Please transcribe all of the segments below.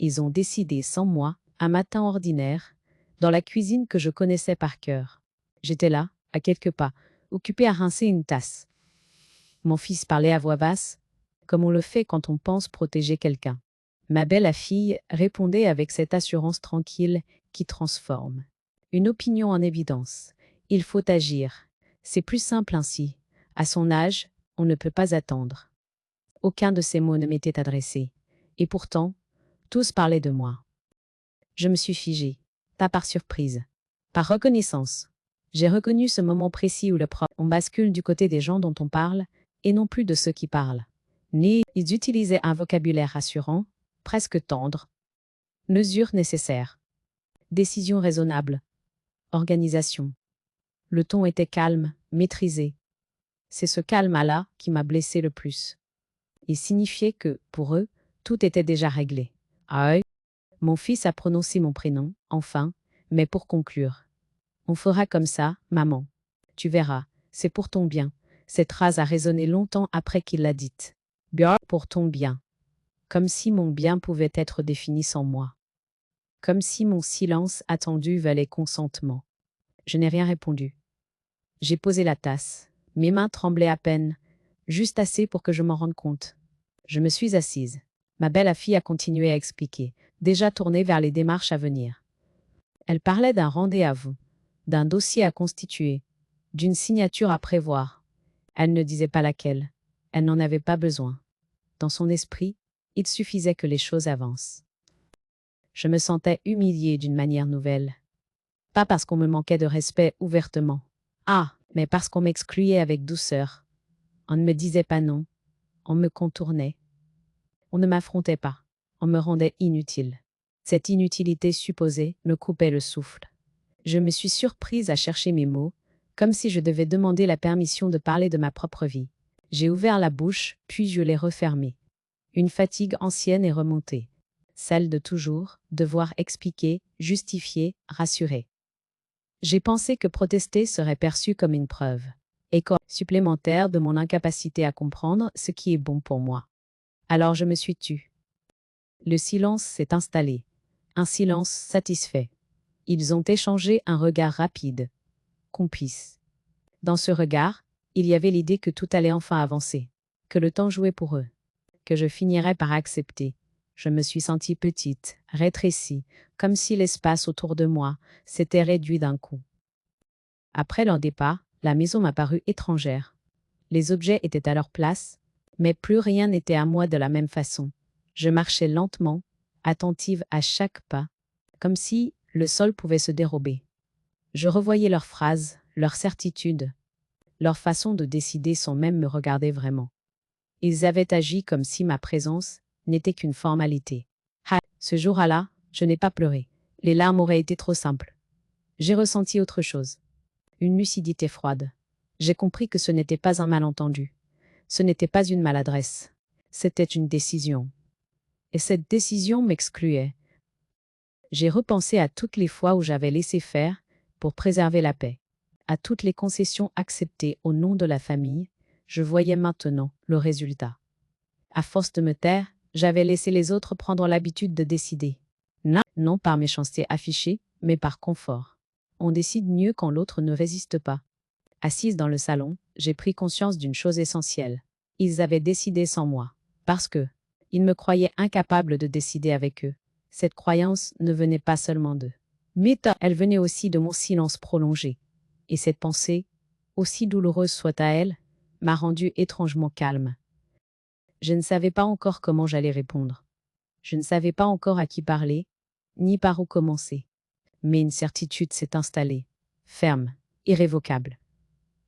Ils ont décidé sans moi, un matin ordinaire, dans la cuisine que je connaissais par cœur. J'étais là, à quelques pas, occupé à rincer une tasse. Mon fils parlait à voix basse, comme on le fait quand on pense protéger quelqu'un. Ma belle-fille répondait avec cette assurance tranquille qui transforme. Une opinion en évidence. Il faut agir. C'est plus simple ainsi. À son âge, on ne peut pas attendre. Aucun de ces mots ne m'était adressé. Et pourtant, tous parlaient de moi. Je me suis figée, pas par surprise, par reconnaissance. J'ai reconnu ce moment précis où on bascule du côté des gens dont on parle, et non plus de ceux qui parlent. Ils utilisaient un vocabulaire rassurant, presque tendre. Mesures nécessaires. Décision raisonnable. Organisation. Le ton était calme, maîtrisé. C'est ce calme-là qui m'a blessé le plus. Il signifiait que, pour eux, tout était déjà réglé. Ah, mon fils a prononcé mon prénom, enfin, mais pour conclure. On fera comme ça, maman. Tu verras, c'est pour ton bien. Cette phrase a résonné longtemps après qu'il l'a dite. Bien, pour ton bien. Comme si mon bien pouvait être défini sans moi. Comme si mon silence attendu valait consentement. Je n'ai rien répondu. J'ai posé la tasse. Mes mains tremblaient à peine, juste assez pour que je m'en rende compte. Je me suis assise. Ma belle-fille a continué à expliquer, déjà tournée vers les démarches à venir. Elle parlait d'un rendez-vous, d'un dossier à constituer, d'une signature à prévoir. Elle ne disait pas laquelle. Elle n'en avait pas besoin. Dans son esprit, il suffisait que les choses avancent. Je me sentais humiliée d'une manière nouvelle. Pas parce qu'on me manquait de respect ouvertement. Ah, mais parce qu'on m'excluait avec douceur. On ne me disait pas non. On me contournait. On ne m'affrontait pas. On me rendait inutile. Cette inutilité supposée me coupait le souffle. Je me suis surprise à chercher mes mots, comme si je devais demander la permission de parler de ma propre vie. J'ai ouvert la bouche, puis je l'ai refermée. Une fatigue ancienne est remontée. Celle de toujours, devoir expliquer, justifier, rassurer. J'ai pensé que protester serait perçu comme une preuve, écho supplémentaire de mon incapacité à comprendre ce qui est bon pour moi. Alors je me suis tue. Le silence s'est installé. Un silence satisfait. Ils ont échangé un regard rapide, complice. Dans ce regard, il y avait l'idée que tout allait enfin avancer, que le temps jouait pour eux, que je finirais par accepter. Je me suis sentie petite, rétrécie, comme si l'espace autour de moi s'était réduit d'un coup. Après leur départ, la maison m'a paru étrangère. Les objets étaient à leur place, mais plus rien n'était à moi de la même façon. Je marchais lentement, attentive à chaque pas, comme si le sol pouvait se dérober. Je revoyais leurs phrases, leurs certitudes, leur façon de décider sans même me regarder vraiment. Ils avaient agi comme si ma présence n'était qu'une formalité. Ah, ce jour-là, je n'ai pas pleuré. Les larmes auraient été trop simples. J'ai ressenti autre chose. Une lucidité froide. J'ai compris que ce n'était pas un malentendu. Ce n'était pas une maladresse. C'était une décision. Et cette décision m'excluait. J'ai repensé à toutes les fois où j'avais laissé faire pour préserver la paix. À toutes les concessions acceptées au nom de la famille, je voyais maintenant le résultat. À force de me taire, j'avais laissé les autres prendre l'habitude de décider. Non par méchanceté affichée, mais par confort. On décide mieux quand l'autre ne résiste pas. Assise dans le salon, j'ai pris conscience d'une chose essentielle. Ils avaient décidé sans moi. Parce que, ils me croyaient incapable de décider avec eux. Cette croyance ne venait pas seulement d'eux. Mais elle venait aussi de mon silence prolongé. Et cette pensée, aussi douloureuse soit-elle, m'a rendu étrangement calme. Je ne savais pas encore comment j'allais répondre. Je ne savais pas encore à qui parler, ni par où commencer. Mais une certitude s'est installée, ferme, irrévocable.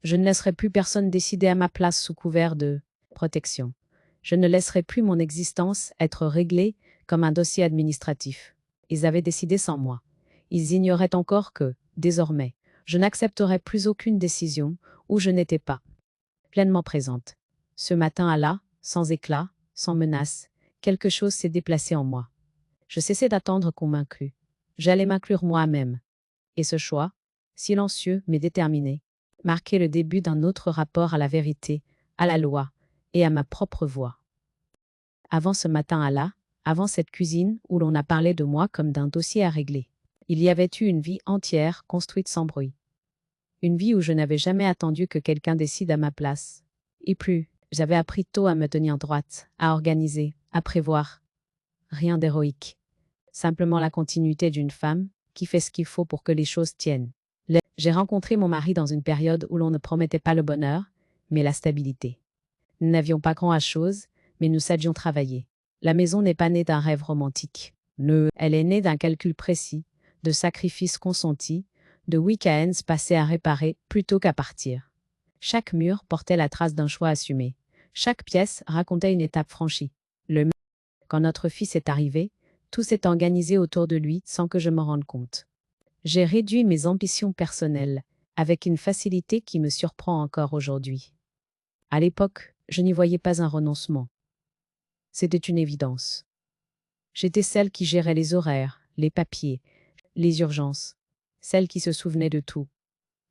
Je ne laisserai plus personne décider à ma place sous couvert de protection. Je ne laisserai plus mon existence être réglée comme un dossier administratif. Ils avaient décidé sans moi. Ils ignoraient encore que, désormais, je n'accepterai plus aucune décision où je n'étais pas pleinement présente. Ce matin-là, sans éclat, sans menace, quelque chose s'est déplacé en moi. Je cessais d'attendre qu'on m'inclue. J'allais m'inclure moi-même. Et ce choix, silencieux mais déterminé, marquait le début d'un autre rapport à la vérité, à la loi et à ma propre voix. Avant ce matin-là, Avant cette cuisine où l'on a parlé de moi comme d'un dossier à régler, il y avait eu une vie entière construite sans bruit. Une vie où je n'avais jamais attendu que quelqu'un décide à ma place. Et plus, j'avais appris tôt à me tenir droite, à organiser, à prévoir. Rien d'héroïque. Simplement la continuité d'une femme qui fait ce qu'il faut pour que les choses tiennent. J'ai rencontré mon mari dans une période où l'on ne promettait pas le bonheur, mais la stabilité. Nous n'avions pas grand-chose, mais nous savions travailler. La maison n'est pas née d'un rêve romantique. Elle est née d'un calcul précis, de sacrifices consentis, de week-ends passés à réparer plutôt qu'à partir. Chaque mur portait la trace d'un choix assumé. Chaque pièce racontait une étape franchie. Quand notre fils est arrivé, tout s'est organisé autour de lui sans que je m'en rende compte. J'ai réduit mes ambitions personnelles, avec une facilité qui me surprend encore aujourd'hui. À l'époque, je n'y voyais pas un renoncement. C'était une évidence. J'étais celle qui gérait les horaires, les papiers, les urgences, celle qui se souvenait de tout.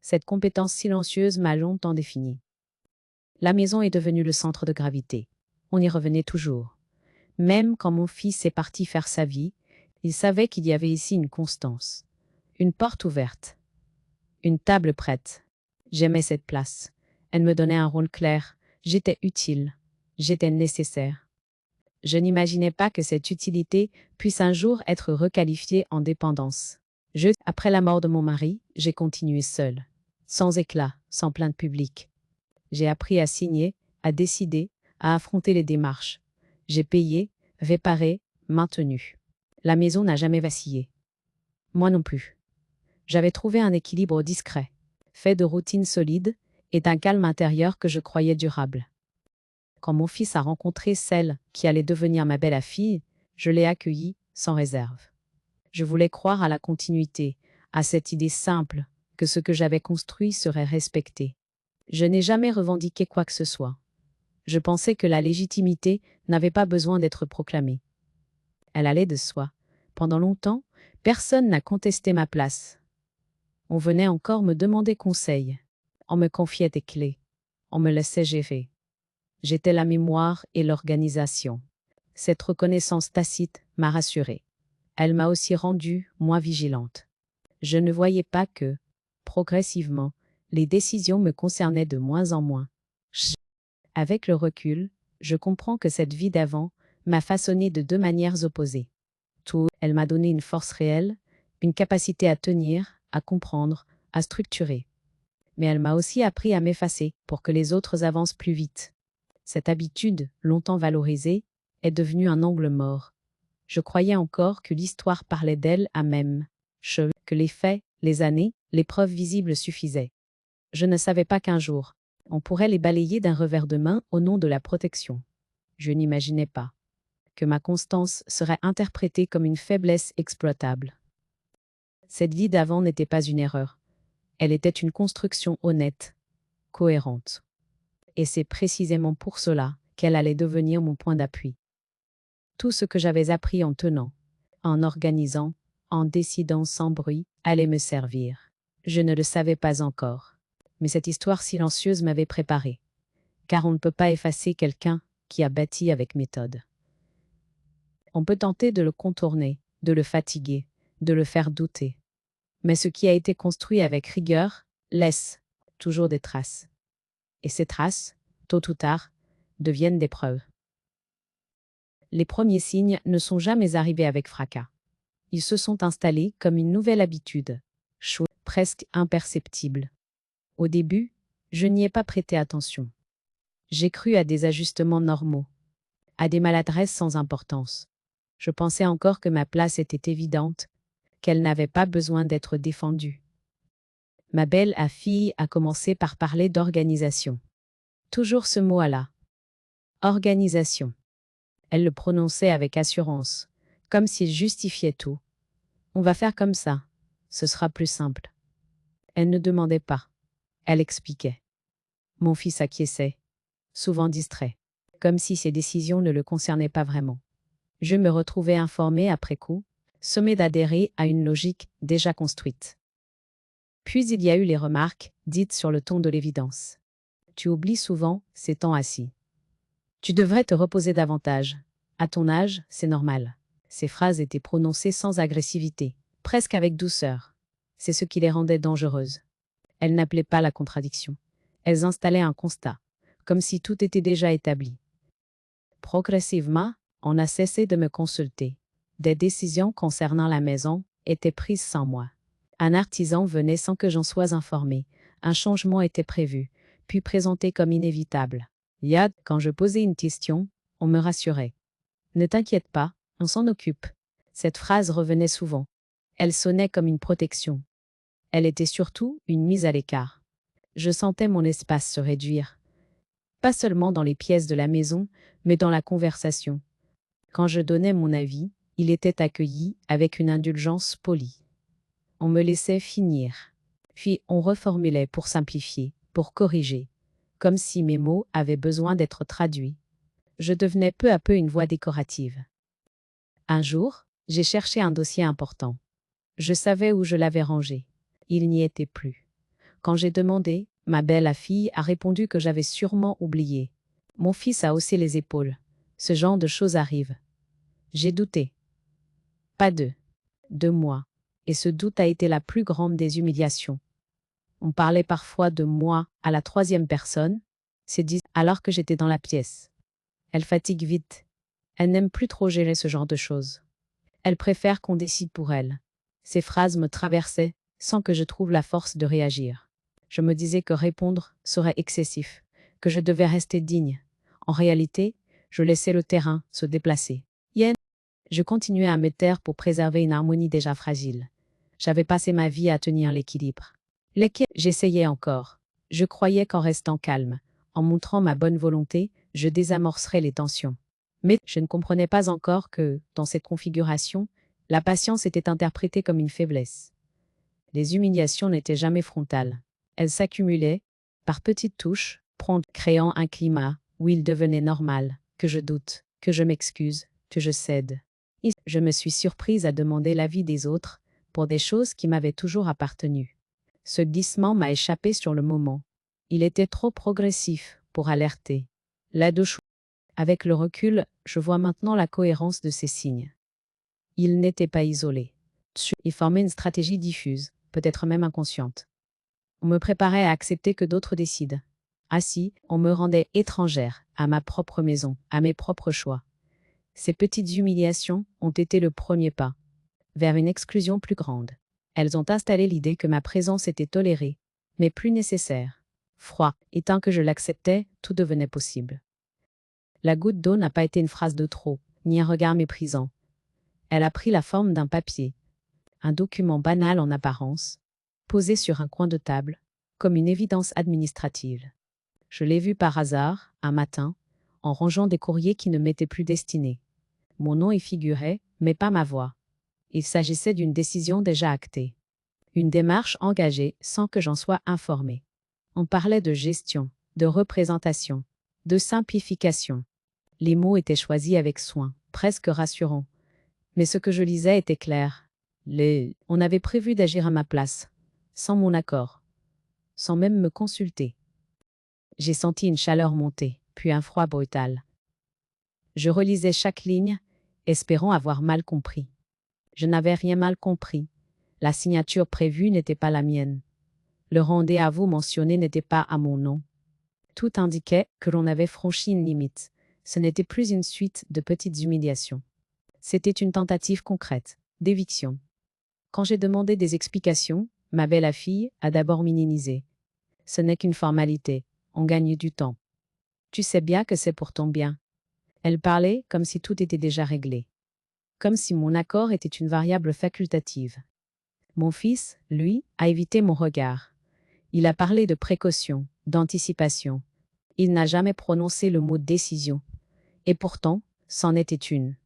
Cette compétence silencieuse m'a longtemps définie. La maison est devenue le centre de gravité. On y revenait toujours. Même quand mon fils est parti faire sa vie, il savait qu'il y avait ici une constance. Une porte ouverte. Une table prête. J'aimais cette place. Elle me donnait un rôle clair. J'étais utile. J'étais nécessaire. Je n'imaginais pas que cette utilité puisse un jour être requalifiée en dépendance. Après la mort de mon mari, j'ai continué seule. Sans éclat, sans plainte publique. J'ai appris à signer, à décider, à affronter les démarches. J'ai payé, réparé, maintenu. La maison n'a jamais vacillé. Moi non plus. J'avais trouvé un équilibre discret, fait de routines solides et d'un calme intérieur que je croyais durable. Quand mon fils a rencontré celle qui allait devenir ma belle-fille, je l'ai accueillie sans réserve. Je voulais croire à la continuité, à cette idée simple que ce que j'avais construit serait respecté. Je n'ai jamais revendiqué quoi que ce soit. Je pensais que la légitimité n'avait pas besoin d'être proclamée. Elle allait de soi. Pendant longtemps, personne n'a contesté ma place. On venait encore me demander conseil. On me confiait des clés. On me laissait gérer. J'étais la mémoire et l'organisation. Cette reconnaissance tacite m'a rassurée. Elle m'a aussi rendue moins vigilante. Je ne voyais pas que, progressivement, les décisions me concernaient de moins en moins. Avec le recul, je comprends que cette vie d'avant m'a façonné de deux manières opposées. Elle m'a donné une force réelle, une capacité à tenir, à comprendre, à structurer. Mais elle m'a aussi appris à m'effacer pour que les autres avancent plus vite. Cette habitude, longtemps valorisée, est devenue un angle mort. Je croyais encore que l'histoire parlait d'elle à même, que les faits, les années, les preuves visibles suffisaient. Je ne savais pas qu'un jour, on pourrait les balayer d'un revers de main au nom de la protection. Je n'imaginais pas que ma constance serait interprétée comme une faiblesse exploitable. Cette vie d'avant n'était pas une erreur. Elle était une construction honnête, cohérente. Et c'est précisément pour cela qu'elle allait devenir mon point d'appui. Tout ce que j'avais appris en tenant, en organisant, en décidant sans bruit, allait me servir. Je ne le savais pas encore. Mais cette histoire silencieuse m'avait préparé. Car on ne peut pas effacer quelqu'un qui a bâti avec méthode. On peut tenter de le contourner, de le fatiguer, de le faire douter. Mais ce qui a été construit avec rigueur laisse toujours des traces. Et ces traces, tôt ou tard, deviennent des preuves. Les premiers signes ne sont jamais arrivés avec fracas. Ils se sont installés comme une nouvelle habitude, presque imperceptible. Au début, je n'y ai pas prêté attention. J'ai cru à des ajustements normaux, à des maladresses sans importance. Je pensais encore que ma place était évidente, qu'elle n'avait pas besoin d'être défendue. Ma belle-fille a commencé par parler d'organisation. Toujours ce mot-là. Organisation. Elle le prononçait avec assurance, comme s'il justifiait tout. On va faire comme ça, ce sera plus simple. Elle ne demandait pas, elle expliquait. Mon fils acquiesçait, souvent distrait, comme si ses décisions ne le concernaient pas vraiment. Je me retrouvais informée après coup, sommée d'adhérer à une logique déjà construite. Puis il y a eu les remarques, dites sur le ton de l'évidence. Tu oublies souvent ces temps assis. Tu devrais te reposer davantage. À ton âge, c'est normal. Ces phrases étaient prononcées sans agressivité, presque avec douceur. C'est ce qui les rendait dangereuses. Elles n'appelaient pas la contradiction. Elles installaient un constat, comme si tout était déjà établi. Progressivement, on a cessé de me consulter. Des décisions concernant la maison étaient prises sans moi. Un artisan venait sans que j'en sois informé. Un changement était prévu, puis présenté comme inévitable. Yad, quand je posais une question, on me rassurait. Ne t'inquiète pas, on s'en occupe. Cette phrase revenait souvent. Elle sonnait comme une protection. Elle était surtout une mise à l'écart. Je sentais mon espace se réduire. Pas seulement dans les pièces de la maison, mais dans la conversation. Quand je donnais mon avis, il était accueilli avec une indulgence polie. On me laissait finir. Puis on reformulait pour simplifier, pour corriger, comme si mes mots avaient besoin d'être traduits. Je devenais peu à peu une voix décorative. Un jour, j'ai cherché un dossier important. Je savais où je l'avais rangé. Il n'y était plus. Quand j'ai demandé, ma belle-fille a répondu que j'avais sûrement oublié. Mon fils a haussé les épaules. Ce genre de choses arrive. J'ai douté. Pas de moi. Et ce doute a été la plus grande des humiliations. On parlait parfois de moi à la troisième personne, c'est dit alors que j'étais dans la pièce. Elle fatigue vite. Elle n'aime plus trop gérer ce genre de choses. Elle préfère qu'on décide pour elle. Ces phrases me traversaient sans que je trouve la force de réagir. Je me disais que répondre serait excessif, que je devais rester digne. En réalité, je laissais le terrain se déplacer. Je continuais à me taire pour préserver une harmonie déjà fragile. J'avais passé ma vie à tenir l'équilibre. J'essayais encore. Je croyais qu'en restant calme, en montrant ma bonne volonté, je désamorcerais les tensions. Mais je ne comprenais pas encore que, dans cette configuration, la patience était interprétée comme une faiblesse. Les humiliations n'étaient jamais frontales. Elles s'accumulaient, par petites touches, promptes, créant un climat où il devenait normal que je doute, que je m'excuse, que je cède. Et je me suis surprise à demander l'avis des autres pour des choses qui m'avaient toujours appartenu. Ce glissement m'a échappé sur le moment. Il était trop progressif pour alerter. Avec le recul, je vois maintenant la cohérence de ces signes. Ils n'étaient pas isolés. Ils formaient une stratégie diffuse, peut-être même inconsciente. On me préparait à accepter que d'autres décident. Ainsi, on me rendait étrangère à ma propre maison, à mes propres choix. Ces petites humiliations ont été le premier pas vers une exclusion plus grande. Elles ont installé l'idée que ma présence était tolérée, mais plus nécessaire. Froid, et tant que je l'acceptais, tout devenait possible. La goutte d'eau n'a pas été une phrase de trop, ni un regard méprisant. Elle a pris la forme d'un papier, un document banal en apparence, posé sur un coin de table, comme une évidence administrative. Je l'ai vu par hasard, un matin, en rangeant des courriers qui ne m'étaient plus destinés. Mon nom y figurait, mais pas ma voix. Il s'agissait d'une décision déjà actée. Une démarche engagée sans que j'en sois informée. On parlait de gestion, de représentation, de simplification. Les mots étaient choisis avec soin, presque rassurants. Mais ce que je lisais était clair. On avait prévu d'agir à ma place, sans mon accord, sans même me consulter. J'ai senti une chaleur monter, puis un froid brutal. Je relisais chaque ligne, espérant avoir mal compris. Je n'avais rien mal compris. La signature prévue n'était pas la mienne. Le rendez-vous mentionné n'était pas à mon nom. Tout indiquait que l'on avait franchi une limite. Ce n'était plus une suite de petites humiliations. C'était une tentative concrète, d'éviction. Quand j'ai demandé des explications, ma belle-fille a d'abord minimisé. Ce n'est qu'une formalité, on gagne du temps. Tu sais bien que c'est pour ton bien. Elle parlait comme si tout était déjà réglé. Comme si mon accord était une variable facultative. Mon fils, lui, a évité mon regard. Il a parlé de précaution, d'anticipation. Il n'a jamais prononcé le mot décision. Et pourtant, c'en était une.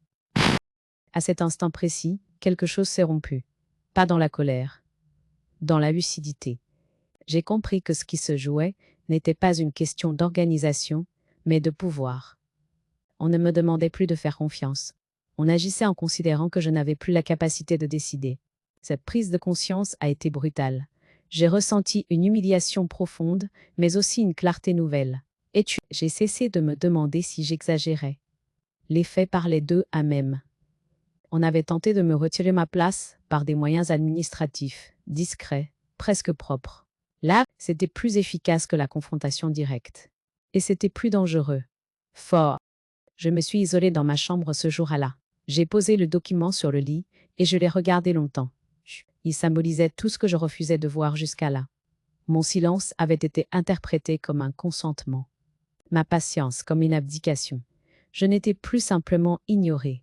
À cet instant précis, quelque chose s'est rompu. Pas dans la colère, dans la lucidité. J'ai compris que ce qui se jouait n'était pas une question d'organisation, mais de pouvoir. On ne me demandait plus de faire confiance. On agissait en considérant que je n'avais plus la capacité de décider. Cette prise de conscience a été brutale. J'ai ressenti une humiliation profonde, mais aussi une clarté nouvelle. J'ai cessé de me demander si j'exagérais. Les faits parlaient d'eux à même. On avait tenté de me retirer ma place par des moyens administratifs, discrets, presque propres. Là, c'était plus efficace que la confrontation directe. Et c'était plus dangereux. Fort. Je me suis isolée dans ma chambre ce jour-là. J'ai posé le document sur le lit et je l'ai regardé longtemps. Il symbolisait tout ce que je refusais de voir jusqu'à là. Mon silence avait été interprété comme un consentement. Ma patience comme une abdication. Je n'étais plus simplement ignorée.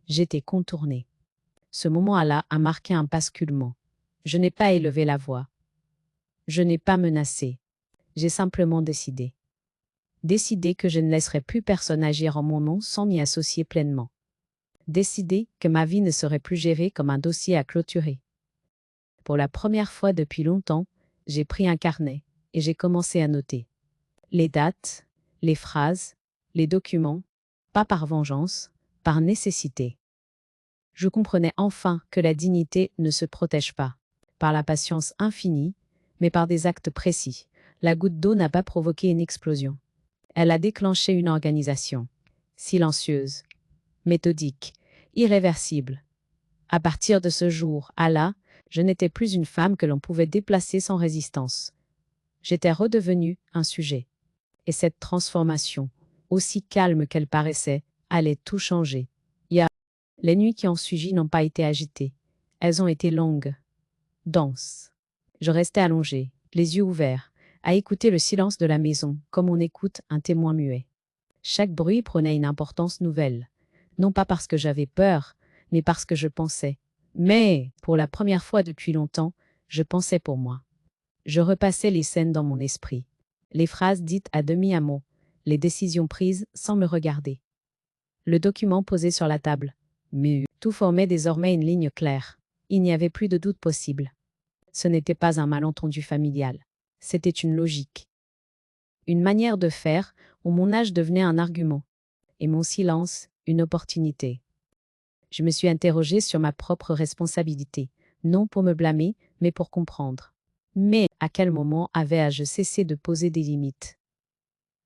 J'étais contournée. Ce moment-là a marqué un basculement. Je n'ai pas élevé la voix. Je n'ai pas menacé. J'ai simplement décidé. Décidé que je ne laisserais plus personne agir en mon nom sans m'y associer pleinement. Décidé que ma vie ne serait plus gérée comme un dossier à clôturer. Pour la première fois depuis longtemps, j'ai pris un carnet et j'ai commencé à noter. Les dates, les phrases, les documents, pas par vengeance, par nécessité. Je comprenais enfin que la dignité ne se protège pas par la patience infinie, mais par des actes précis. La goutte d'eau n'a pas provoqué une explosion. Elle a déclenché une organisation, silencieuse, méthodique, irréversible. À partir de ce jour, je n'étais plus une femme que l'on pouvait déplacer sans résistance. J'étais redevenue un sujet. Et cette transformation, aussi calme qu'elle paraissait, allait tout changer. Les nuits qui ont suivi n'ont pas été agitées. Elles ont été longues, denses. Je restais allongée, les yeux ouverts, à écouter le silence de la maison, comme on écoute un témoin muet. Chaque bruit prenait une importance nouvelle. Non pas parce que j'avais peur, mais parce que je pensais. Mais, pour la première fois depuis longtemps, je pensais pour moi. Je repassais les scènes dans mon esprit. Les phrases dites à demi-mot, les décisions prises sans me regarder. Le document posé sur la table. Mais tout formait désormais une ligne claire. Il n'y avait plus de doute possible. Ce n'était pas un malentendu familial. C'était une logique. Une manière de faire où mon âge devenait un argument. Et mon silence, une opportunité. Je me suis interrogée sur ma propre responsabilité, non pour me blâmer, mais pour comprendre. Mais à quel moment avais-je cessé de poser des limites?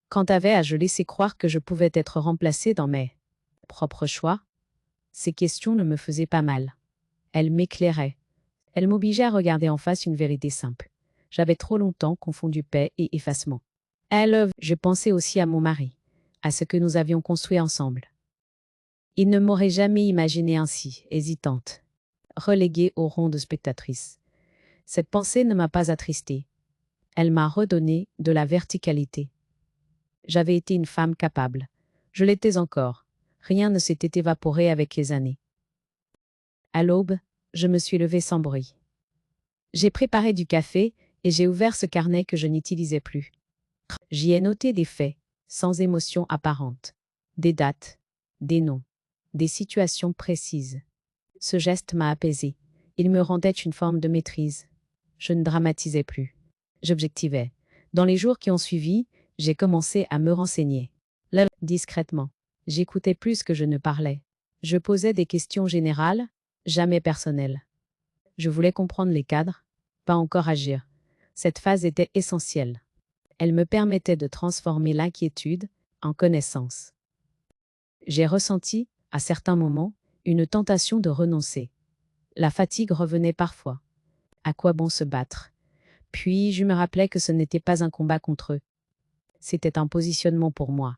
Quand avais-je laissé croire que je pouvais être remplacée dans mes propres choix? Ces questions ne me faisaient pas mal. Elles m'éclairaient. Elles m'obligeaient à regarder en face une vérité simple. J'avais trop longtemps confondu paix et effacement. Je pensais aussi à mon mari, à ce que nous avions construit ensemble. Il ne m'aurait jamais imaginée ainsi, hésitante, reléguée au rang de spectatrice. Cette pensée ne m'a pas attristée. Elle m'a redonné de la verticalité. J'avais été une femme capable. Je l'étais encore. Rien ne s'était évaporé avec les années. À l'aube, je me suis levée sans bruit. J'ai préparé du café et j'ai ouvert ce carnet que je n'utilisais plus. J'y ai noté des faits, sans émotion apparente. Des dates, des noms, des situations précises. Ce geste m'a apaisée. Il me rendait une forme de maîtrise. Je ne dramatisais plus. J'objectivais. Dans les jours qui ont suivi, j'ai commencé à me renseigner. Là, discrètement. J'écoutais plus que je ne parlais. Je posais des questions générales, jamais personnelles. Je voulais comprendre les cadres, pas encore agir. Cette phase était essentielle. Elle me permettait de transformer l'inquiétude en connaissance. J'ai ressenti, à certains moments, une tentation de renoncer. La fatigue revenait parfois. À quoi bon se battre? Puis je me rappelais que ce n'était pas un combat contre eux. C'était un positionnement pour moi.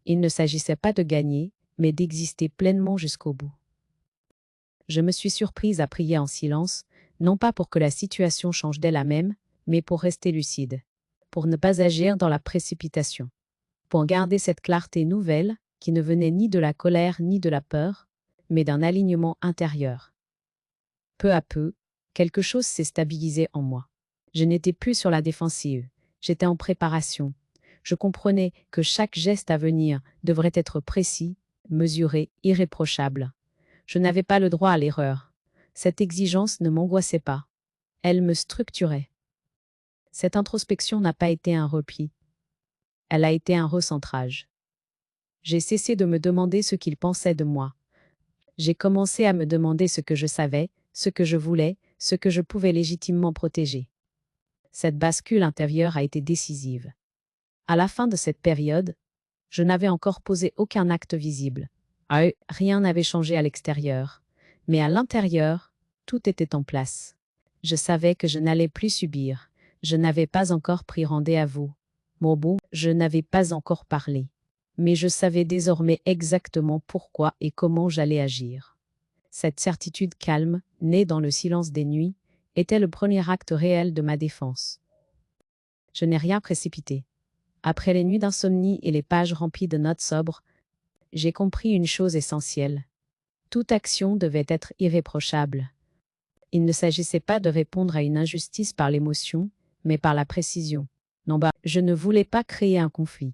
Il ne s'agissait pas de gagner, mais d'exister pleinement jusqu'au bout. Je me suis surprise à prier en silence, non pas pour que la situation change d'elle-même, mais pour rester lucide, pour ne pas agir dans la précipitation, pour garder cette clarté nouvelle qui ne venait ni de la colère ni de la peur, mais d'un alignement intérieur. Peu à peu, quelque chose s'est stabilisé en moi. Je n'étais plus sur la défensive, j'étais en préparation. Je comprenais que chaque geste à venir devrait être précis, mesuré, irréprochable. Je n'avais pas le droit à l'erreur. Cette exigence ne m'angoissait pas. Elle me structurait. Cette introspection n'a pas été un repli. Elle a été un recentrage. J'ai cessé de me demander ce qu'ils pensaient de moi. J'ai commencé à me demander ce que je savais, ce que je voulais, ce que je pouvais légitimement protéger. Cette bascule intérieure a été décisive. À la fin de cette période, je n'avais encore posé aucun acte visible. Rien n'avait changé à l'extérieur, mais à l'intérieur, tout était en place. Je savais que je n'allais plus subir. Je n'avais pas encore pris rendez-vous. Mobo, je n'avais pas encore parlé. Mais je savais désormais exactement pourquoi et comment j'allais agir. Cette certitude calme, née dans le silence des nuits, était le premier acte réel de ma défense. Je n'ai rien précipité. Après les nuits d'insomnie et les pages remplies de notes sobres, j'ai compris une chose essentielle. Toute action devait être irréprochable. Il ne s'agissait pas de répondre à une injustice par l'émotion, mais par la précision. Non, je ne voulais pas créer un conflit.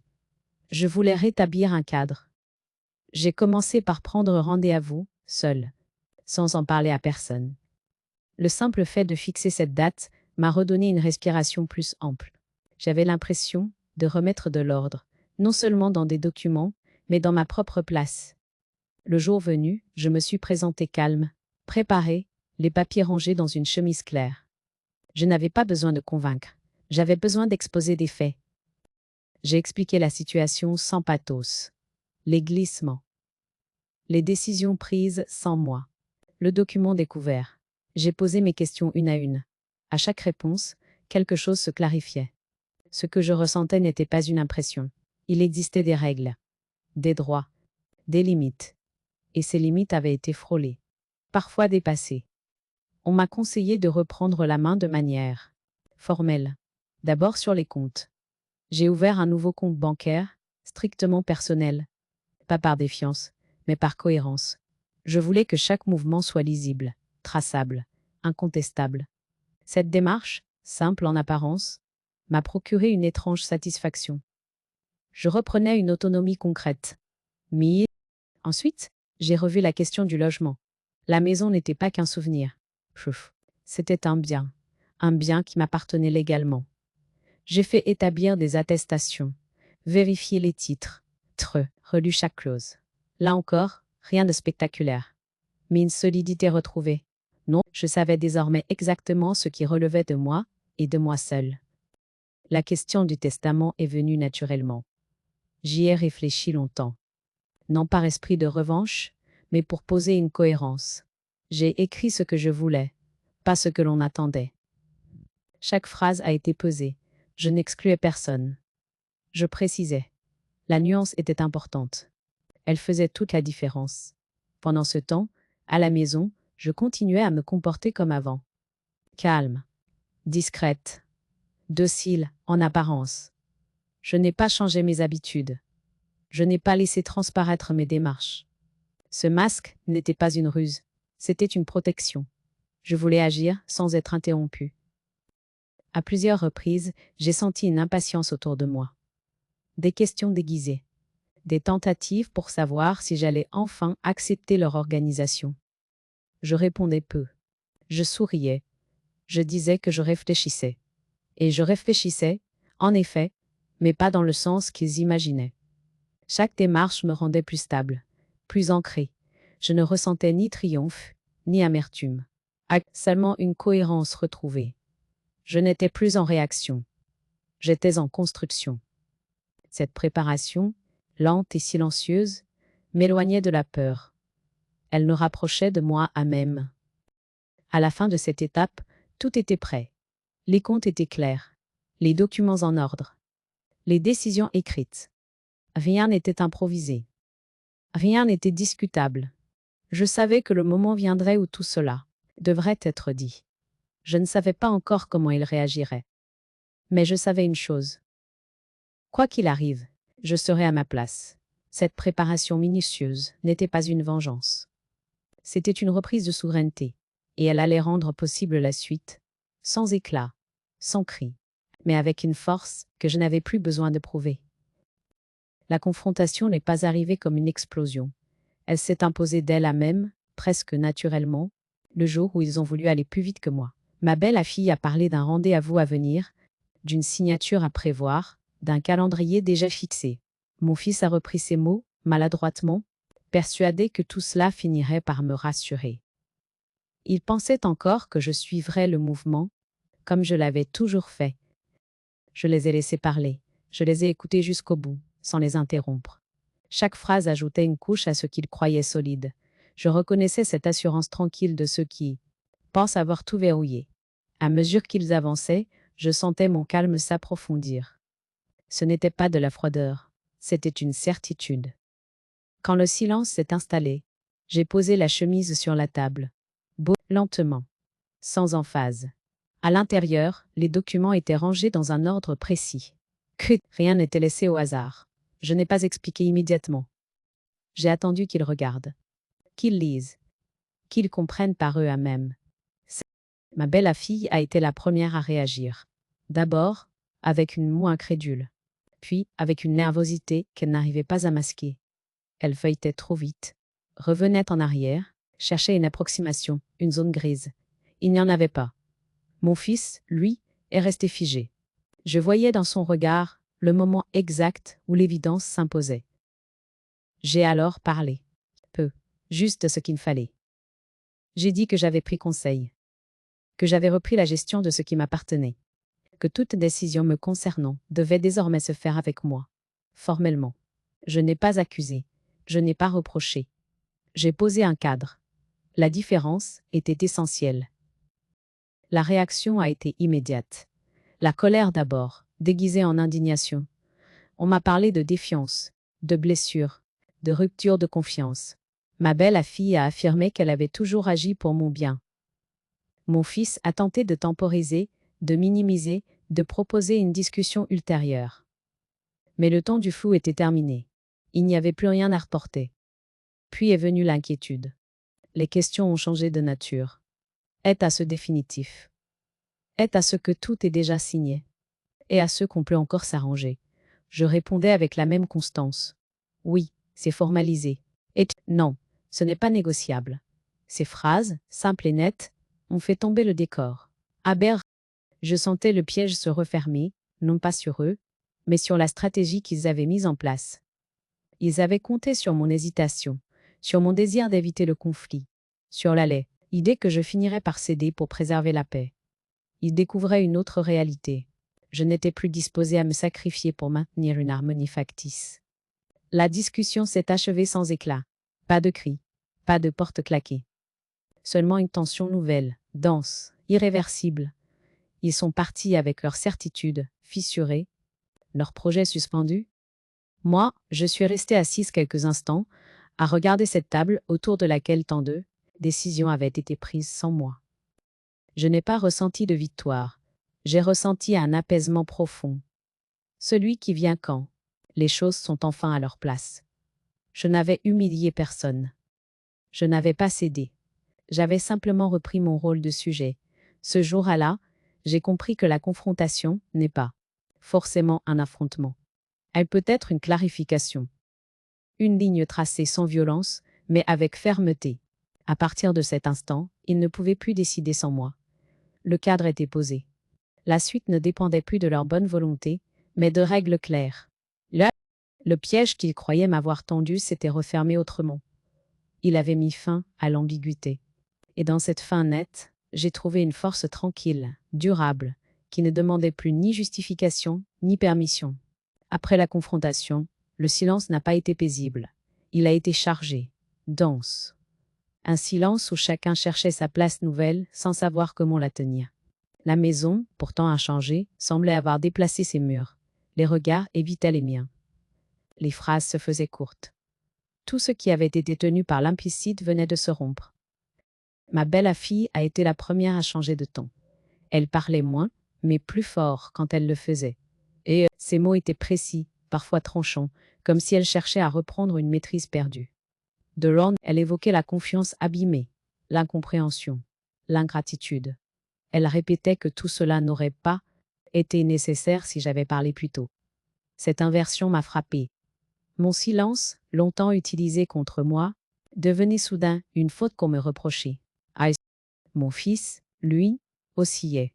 Je voulais rétablir un cadre. J'ai commencé par prendre rendez-vous, seul, sans en parler à personne. Le simple fait de fixer cette date m'a redonné une respiration plus ample. J'avais l'impression de remettre de l'ordre, non seulement dans des documents, mais dans ma propre place. Le jour venu, je me suis présentée calme, préparée, les papiers rangés dans une chemise claire. Je n'avais pas besoin de convaincre, j'avais besoin d'exposer des faits. J'ai expliqué la situation sans pathos. Les glissements. Les décisions prises sans moi. Le document découvert. J'ai posé mes questions une à une. À chaque réponse, quelque chose se clarifiait. Ce que je ressentais n'était pas une impression. Il existait des règles, des droits, des limites. Et ces limites avaient été frôlées, parfois dépassées. On m'a conseillé de reprendre la main de manière formelle. D'abord sur les comptes. J'ai ouvert un nouveau compte bancaire, strictement personnel. Pas par défiance, mais par cohérence. Je voulais que chaque mouvement soit lisible, traçable, incontestable. Cette démarche, simple en apparence, m'a procuré une étrange satisfaction. Je reprenais une autonomie concrète. Mais ensuite, j'ai revu la question du logement. La maison n'était pas qu'un souvenir. C'était un bien qui m'appartenait légalement. J'ai fait établir des attestations, vérifié les titres, relu chaque clause. Là encore, rien de spectaculaire. Mais une solidité retrouvée. Non, je savais désormais exactement ce qui relevait de moi et de moi seul. La question du testament est venue naturellement. J'y ai réfléchi longtemps. Non par esprit de revanche, mais pour poser une cohérence. J'ai écrit ce que je voulais, pas ce que l'on attendait. Chaque phrase a été pesée. Je n'excluais personne. Je précisais. La nuance était importante. Elle faisait toute la différence. Pendant ce temps, à la maison, je continuais à me comporter comme avant. Calme, discrète, docile en apparence. Je n'ai pas changé mes habitudes. Je n'ai pas laissé transparaître mes démarches. Ce masque n'était pas une ruse, c'était une protection. Je voulais agir sans être interrompu. À plusieurs reprises, j'ai senti une impatience autour de moi. Des questions déguisées. Des tentatives pour savoir si j'allais enfin accepter leur organisation. Je répondais peu. Je souriais. Je disais que je réfléchissais. Et je réfléchissais, en effet, mais pas dans le sens qu'ils imaginaient. Chaque démarche me rendait plus stable, plus ancrée. Je ne ressentais ni triomphe, ni amertume. Seulement une cohérence retrouvée. Je n'étais plus en réaction. J'étais en construction. Cette préparation, lente et silencieuse, m'éloignait de la peur. Elle me rapprochait de moi à même. À la fin de cette étape, tout était prêt. Les comptes étaient clairs, les documents en ordre, les décisions écrites. Rien n'était improvisé. Rien n'était discutable. Je savais que le moment viendrait où tout cela devrait être dit. Je ne savais pas encore comment il réagirait. Mais je savais une chose. Quoi qu'il arrive, je serais à ma place. Cette préparation minutieuse n'était pas une vengeance. C'était une reprise de souveraineté, et elle allait rendre possible la suite, sans éclat, sans cri, mais avec une force que je n'avais plus besoin de prouver. La confrontation n'est pas arrivée comme une explosion. Elle s'est imposée d'elle-même, presque naturellement, le jour où ils ont voulu aller plus vite que moi. Ma belle-fille a parlé d'un rendez-vous à venir, d'une signature à prévoir, d'un calendrier déjà fixé. Mon fils a repris ces mots, maladroitement, persuadé que tout cela finirait par me rassurer. Il pensait encore que je suivrais le mouvement, comme je l'avais toujours fait. Je les ai laissés parler, je les ai écoutés jusqu'au bout, sans les interrompre. Chaque phrase ajoutait une couche à ce qu'il croyait solide. Je reconnaissais cette assurance tranquille de ceux qui pensent avoir tout verrouillé. À mesure qu'ils avançaient, je sentais mon calme s'approfondir. Ce n'était pas de la froideur, c'était une certitude. Quand le silence s'est installé, j'ai posé la chemise sur la table. Lentement, sans emphase. À l'intérieur, les documents étaient rangés dans un ordre précis. Rien n'était laissé au hasard. Je n'ai pas expliqué immédiatement. J'ai attendu qu'ils regardent, qu'ils lisent, qu'ils comprennent par eux-mêmes. Ma belle-fille a été la première à réagir. D'abord, avec une moue incrédule, puis avec une nervosité qu'elle n'arrivait pas à masquer. Elle feuilletait trop vite, revenait en arrière, cherchait une approximation, une zone grise. Il n'y en avait pas. Mon fils, lui, est resté figé. Je voyais dans son regard le moment exact où l'évidence s'imposait. J'ai alors parlé. Peu, juste ce qu'il me fallait. J'ai dit que j'avais pris conseil, que j'avais repris la gestion de ce qui m'appartenait, que toute décision me concernant devait désormais se faire avec moi, formellement. Je n'ai pas accusé, je n'ai pas reproché. J'ai posé un cadre. La différence était essentielle. La réaction a été immédiate. La colère d'abord, déguisée en indignation. On m'a parlé de défiance, de blessure, de rupture de confiance. Ma belle-fille a affirmé qu'elle avait toujours agi pour mon bien. Mon fils a tenté de temporiser, de minimiser, de proposer une discussion ultérieure. Mais le temps du flou était terminé. Il n'y avait plus rien à reporter. Puis est venue l'inquiétude. Les questions ont changé de nature. Est à ce définitif? Est à ce que tout est déjà signé? Et à ce qu'on peut encore s'arranger? Je répondais avec la même constance. Oui, c'est formalisé. Et non, ce n'est pas négociable. Ces phrases, simples et nettes, ont fait tomber le décor. Je sentais le piège se refermer, non pas sur eux, mais sur la stratégie qu'ils avaient mise en place. Ils avaient compté sur mon hésitation, sur mon désir d'éviter le conflit, sur l'idée que je finirais par céder pour préserver la paix. Ils découvraient une autre réalité. Je n'étais plus disposée à me sacrifier pour maintenir une harmonie factice. La discussion s'est achevée sans éclat. Pas de cris, pas de porte claquée. Seulement une tension nouvelle, dense, irréversible. Ils sont partis avec leurs certitudes fissurées, leurs projets suspendus. Moi, je suis restée assise quelques instants, à regarder cette table autour de laquelle tant de décisions avaient été prises sans moi. Je n'ai pas ressenti de victoire. J'ai ressenti un apaisement profond. Celui qui vient quand les choses sont enfin à leur place. Je n'avais humilié personne. Je n'avais pas cédé. J'avais simplement repris mon rôle de sujet. Ce jour-là, j'ai compris que la confrontation n'est pas forcément un affrontement. Elle peut être une clarification. Une ligne tracée sans violence, mais avec fermeté. À partir de cet instant, ils ne pouvaient plus décider sans moi. Le cadre était posé. La suite ne dépendait plus de leur bonne volonté, mais de règles claires. Le piège qu'ils croyaient m'avoir tendu s'était refermé autrement. Il avait mis fin à l'ambiguïté. Et dans cette fin nette, j'ai trouvé une force tranquille, durable, qui ne demandait plus ni justification, ni permission. Après la confrontation, le silence n'a pas été paisible. Il a été chargé, dense. Un silence où chacun cherchait sa place nouvelle sans savoir comment la tenir. La maison, pourtant inchangée, semblait avoir déplacé ses murs. Les regards évitaient les miens. Les phrases se faisaient courtes. Tout ce qui avait été tenu par l'implicite venait de se rompre. Ma belle-fille a été la première à changer de ton. Elle parlait moins, mais plus fort quand elle le faisait. Et ses mots étaient précis, parfois tranchants, comme si elle cherchait à reprendre une maîtrise perdue. De loin, elle évoquait la confiance abîmée, l'incompréhension, l'ingratitude. Elle répétait que tout cela n'aurait pas été nécessaire si j'avais parlé plus tôt. Cette inversion m'a frappée. Mon silence, longtemps utilisé contre moi, devenait soudain une faute qu'on me reprochait. Mon fils, lui, oscillait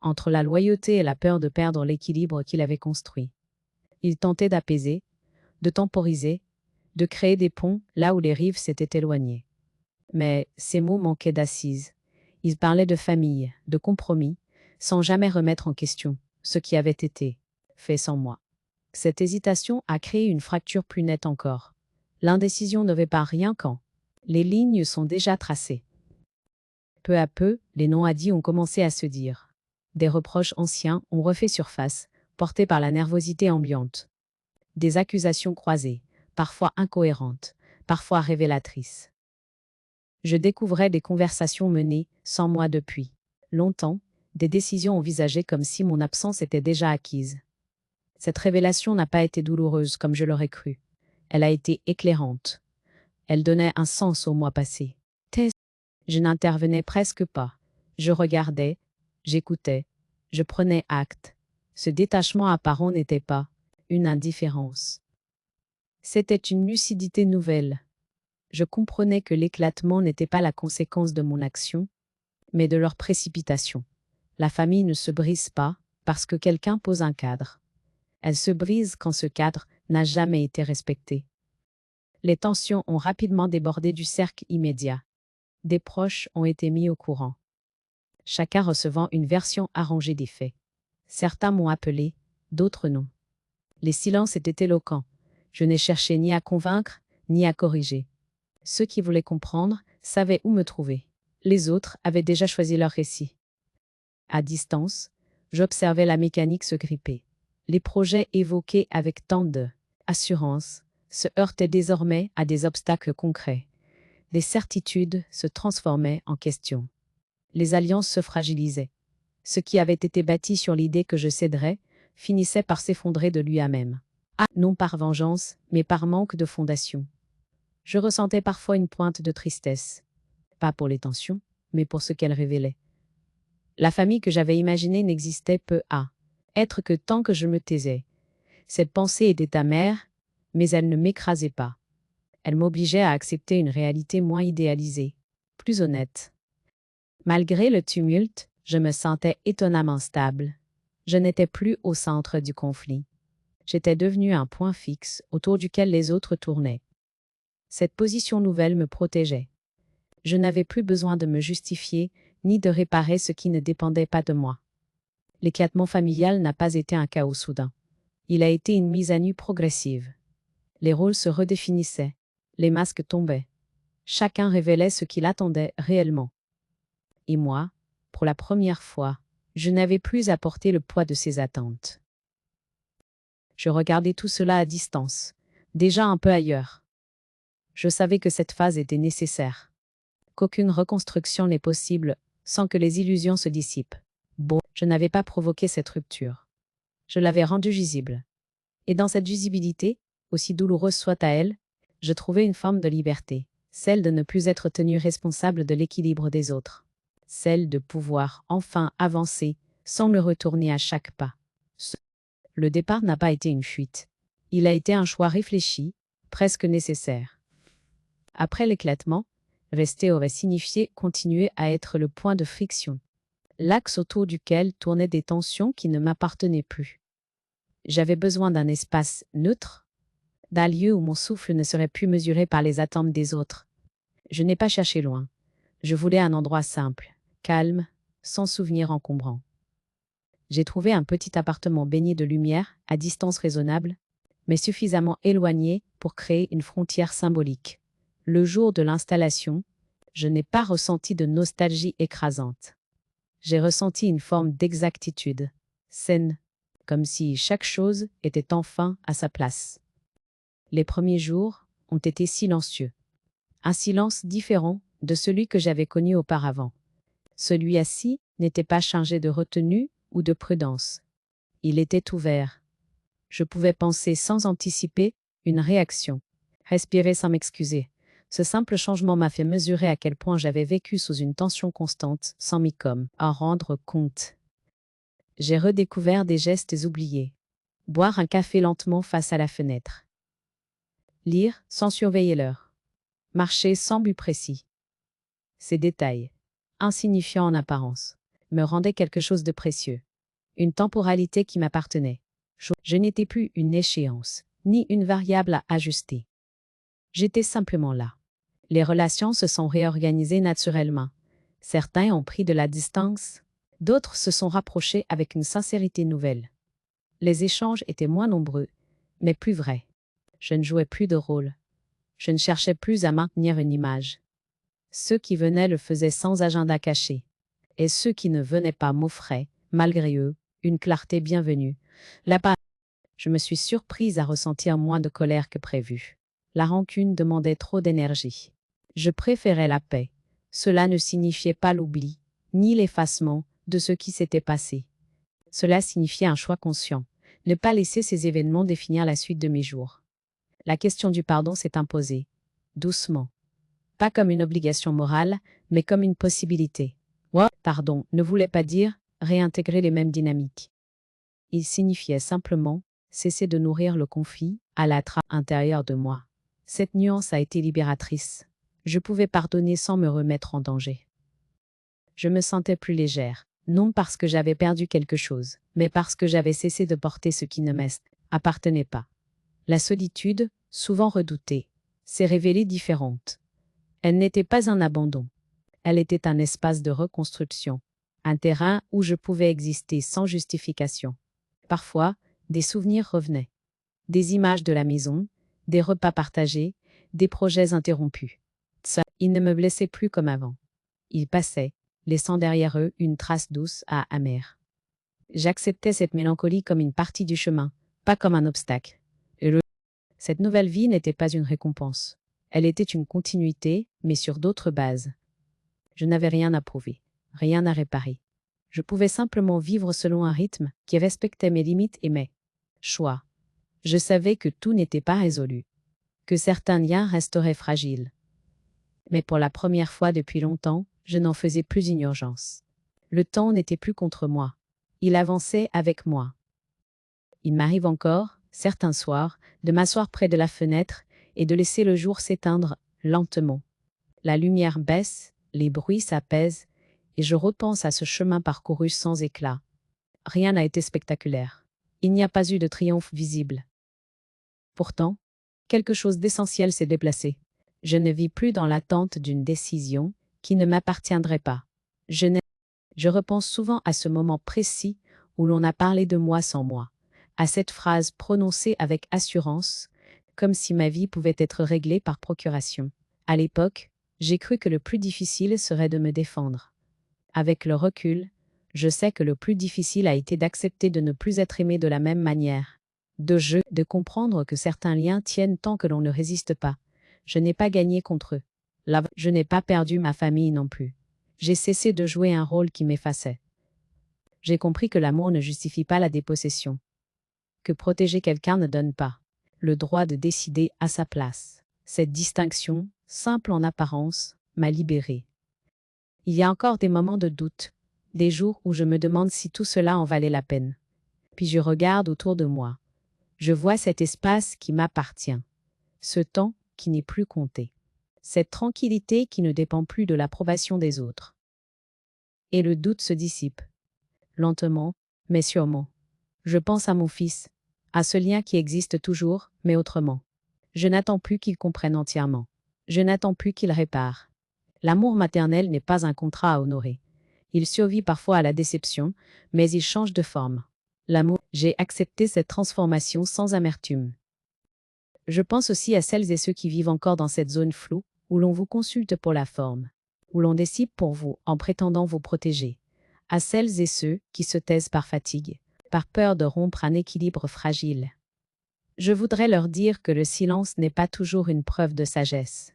entre la loyauté et la peur de perdre l'équilibre qu'il avait construit. Il tentait d'apaiser, de temporiser, de créer des ponts là où les rives s'étaient éloignées. Mais ces mots manquaient d'assises. Il parlait de famille, de compromis, sans jamais remettre en question ce qui avait été fait sans moi. Cette hésitation a créé une fracture plus nette encore. L'indécision ne veut pas rien quand les lignes sont déjà tracées. Peu à peu, les non-dits ont commencé à se dire. Des reproches anciens ont refait surface, portés par la nervosité ambiante. Des accusations croisées, parfois incohérentes, parfois révélatrices. Je découvrais des conversations menées, sans moi depuis longtemps, des décisions envisagées comme si mon absence était déjà acquise. Cette révélation n'a pas été douloureuse comme je l'aurais cru. Elle a été éclairante. Elle donnait un sens au mois passé. Je n'intervenais presque pas. Je regardais, j'écoutais, je prenais acte. Ce détachement apparent n'était pas une indifférence. C'était une lucidité nouvelle. Je comprenais que l'éclatement n'était pas la conséquence de mon action, mais de leur précipitation. La famille ne se brise pas parce que quelqu'un pose un cadre. Elle se brise quand ce cadre n'a jamais été respecté. Les tensions ont rapidement débordé du cercle immédiat. Des proches ont été mis au courant, chacun recevant une version arrangée des faits. Certains m'ont appelé, d'autres non. Les silences étaient éloquents. Je n'ai cherché ni à convaincre, ni à corriger. Ceux qui voulaient comprendre savaient où me trouver. Les autres avaient déjà choisi leur récit. À distance, j'observais la mécanique se gripper. Les projets évoqués avec tant d'assurance se heurtaient désormais à des obstacles concrets. Les certitudes se transformaient en questions. Les alliances se fragilisaient. Ce qui avait été bâti sur l'idée que je céderais finissait par s'effondrer de lui-même. Non par vengeance, mais par manque de fondation. Je ressentais parfois une pointe de tristesse. Pas pour les tensions, mais pour ce qu'elles révélaient. La famille que j'avais imaginée n'existait peu à être que tant que je me taisais. Cette pensée était amère, mais elle ne m'écrasait pas. Elle m'obligeait à accepter une réalité moins idéalisée, plus honnête. Malgré le tumulte, je me sentais étonnamment stable. Je n'étais plus au centre du conflit. J'étais devenu un point fixe autour duquel les autres tournaient. Cette position nouvelle me protégeait. Je n'avais plus besoin de me justifier, ni de réparer ce qui ne dépendait pas de moi. L'éclatement familial n'a pas été un chaos soudain. Il a été une mise à nu progressive. Les rôles se redéfinissaient, les masques tombaient. Chacun révélait ce qu'il attendait réellement. Et moi, pour la première fois, je n'avais plus à porter le poids de ses attentes. Je regardais tout cela à distance, déjà un peu ailleurs. Je savais que cette phase était nécessaire, qu'aucune reconstruction n'est possible sans que les illusions se dissipent. Bon, je n'avais pas provoqué cette rupture. Je l'avais rendue visible. Et dans cette visibilité, aussi douloureuse soit à elle, je trouvais une forme de liberté, celle de ne plus être tenu responsable de l'équilibre des autres. Celle de pouvoir enfin avancer sans me retourner à chaque pas. Le départ n'a pas été une fuite. Il a été un choix réfléchi, presque nécessaire. Après l'éclatement, rester aurait signifié continuer à être le point de friction, l'axe autour duquel tournaient des tensions qui ne m'appartenaient plus. J'avais besoin d'un espace neutre, d'un lieu où mon souffle ne serait plus mesuré par les attentes des autres. Je n'ai pas cherché loin. Je voulais un endroit simple, calme, sans souvenirs encombrants. J'ai trouvé un petit appartement baigné de lumière, à distance raisonnable, mais suffisamment éloigné pour créer une frontière symbolique. Le jour de l'installation, je n'ai pas ressenti de nostalgie écrasante. J'ai ressenti une forme d'exactitude, saine, comme si chaque chose était enfin à sa place. Les premiers jours ont été silencieux. Un silence différent de celui que j'avais connu auparavant. Celui-ci n'était pas chargé de retenue ou de prudence. Il était ouvert. Je pouvais penser sans anticiper une réaction, respirer sans m'excuser. Ce simple changement m'a fait mesurer à quel point j'avais vécu sous une tension constante, sans m'y comme en rendre compte. J'ai redécouvert des gestes oubliés. Boire un café lentement face à la fenêtre. Lire sans surveiller l'heure. Marcher sans but précis. Ces détails, insignifiants en apparence, me rendaient quelque chose de précieux. Une temporalité qui m'appartenait. Je n'étais plus une échéance, ni une variable à ajuster. J'étais simplement là. Les relations se sont réorganisées naturellement. Certains ont pris de la distance, d'autres se sont rapprochés avec une sincérité nouvelle. Les échanges étaient moins nombreux, mais plus vrais. Je ne jouais plus de rôle. Je ne cherchais plus à maintenir une image. Ceux qui venaient le faisaient sans agenda caché. Et ceux qui ne venaient pas m'offraient, malgré eux, une clarté bienvenue. Je me suis surprise à ressentir moins de colère que prévu. La rancune demandait trop d'énergie. Je préférais la paix. Cela ne signifiait pas l'oubli, ni l'effacement de ce qui s'était passé. Cela signifiait un choix conscient, ne pas laisser ces événements définir la suite de mes jours. La question du pardon s'est imposée, doucement. Pas comme une obligation morale, mais comme une possibilité. Pardon ne voulait pas dire réintégrer les mêmes dynamiques. Il signifiait simplement cesser de nourrir le conflit à la trappe intérieure de moi. Cette nuance a été libératrice. Je pouvais pardonner sans me remettre en danger. Je me sentais plus légère, non parce que j'avais perdu quelque chose, mais parce que j'avais cessé de porter ce qui ne m'appartenait pas. La solitude, souvent redoutée, s'est révélée différente. Elle n'était pas un abandon. Elle était un espace de reconstruction, un terrain où je pouvais exister sans justification. Parfois, des souvenirs revenaient. Des images de la maison, des repas partagés, des projets interrompus. Ils ne me blessaient plus comme avant. Ils passaient, laissant derrière eux une trace douce à amère. J'acceptais cette mélancolie comme une partie du chemin, pas comme un obstacle. Cette nouvelle vie n'était pas une récompense. Elle était une continuité, mais sur d'autres bases. Je n'avais rien à prouver, rien à réparer. Je pouvais simplement vivre selon un rythme qui respectait mes limites et mes choix. Je savais que tout n'était pas résolu, que certains liens resteraient fragiles. Mais pour la première fois depuis longtemps, je n'en faisais plus une urgence. Le temps n'était plus contre moi. Il avançait avec moi. Il m'arrive encore, certains soirs, de m'asseoir près de la fenêtre et de laisser le jour s'éteindre lentement. La lumière baisse, les bruits s'apaisent, et je repense à ce chemin parcouru sans éclat. Rien n'a été spectaculaire. Il n'y a pas eu de triomphe visible. Pourtant, quelque chose d'essentiel s'est déplacé. Je ne vis plus dans l'attente d'une décision qui ne m'appartiendrait pas. Je repense souvent à ce moment précis où l'on a parlé de moi sans moi, à cette phrase prononcée avec assurance, comme si ma vie pouvait être réglée par procuration. À l'époque, j'ai cru que le plus difficile serait de me défendre. Avec le recul, je sais que le plus difficile a été d'accepter de ne plus être aimé de la même manière. De comprendre que certains liens tiennent tant que l'on ne résiste pas. Je n'ai pas gagné contre eux. Je n'ai pas perdu ma famille non plus. J'ai cessé de jouer un rôle qui m'effaçait. J'ai compris que l'amour ne justifie pas la dépossession. Que protéger quelqu'un ne donne pas le droit de décider à sa place. Cette distinction, simple en apparence, m'a libérée. Il y a encore des moments de doute, des jours où je me demande si tout cela en valait la peine. Puis je regarde autour de moi. Je vois cet espace qui m'appartient, ce temps qui n'est plus compté, cette tranquillité qui ne dépend plus de l'approbation des autres. Et le doute se dissipe, lentement, mais sûrement. Je pense à mon fils, à ce lien qui existe toujours, mais autrement. Je n'attends plus qu'il comprenne entièrement. Je n'attends plus qu'il répare. L'amour maternel n'est pas un contrat à honorer. Il survit parfois à la déception, mais il change de forme. L'amour, j'ai accepté cette transformation sans amertume. Je pense aussi à celles et ceux qui vivent encore dans cette zone floue, où l'on vous consulte pour la forme, où l'on décide pour vous en prétendant vous protéger. À celles et ceux qui se taisent par fatigue, par peur de rompre un équilibre fragile. Je voudrais leur dire que le silence n'est pas toujours une preuve de sagesse.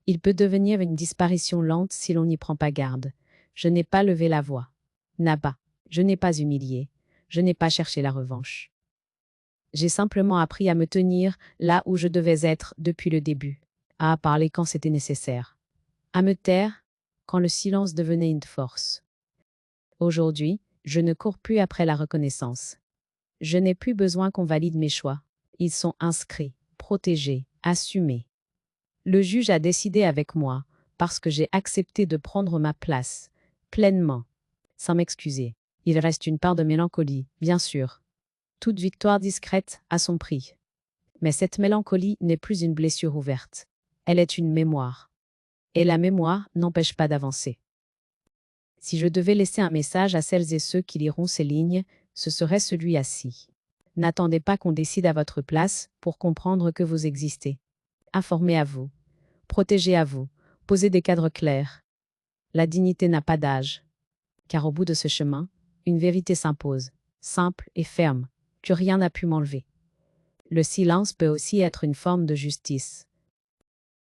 Il peut devenir une disparition lente si l'on n'y prend pas garde. Je n'ai pas levé la voix. N'abat. Je n'ai pas humilié. Je n'ai pas cherché la revanche. J'ai simplement appris à me tenir là où je devais être depuis le début, à parler quand c'était nécessaire, à me taire quand le silence devenait une force. Aujourd'hui, je ne cours plus après la reconnaissance. Je n'ai plus besoin qu'on valide mes choix. Ils sont inscrits, protégés, assumés. Le juge a décidé avec moi, parce que j'ai accepté de prendre ma place, pleinement, sans m'excuser. Il reste une part de mélancolie, bien sûr. Toute victoire discrète a son prix. Mais cette mélancolie n'est plus une blessure ouverte. Elle est une mémoire. Et la mémoire n'empêche pas d'avancer. Si je devais laisser un message à celles et ceux qui liront ces lignes, ce serait celui-ci. N'attendez pas qu'on décide à votre place pour comprendre que vous existez. informer à vous, protéger à vous, poser des cadres clairs. La dignité n'a pas d'âge. Car au bout de ce chemin, une vérité s'impose, simple et ferme, que rien n'a pu m'enlever. Le silence peut aussi être une forme de justice.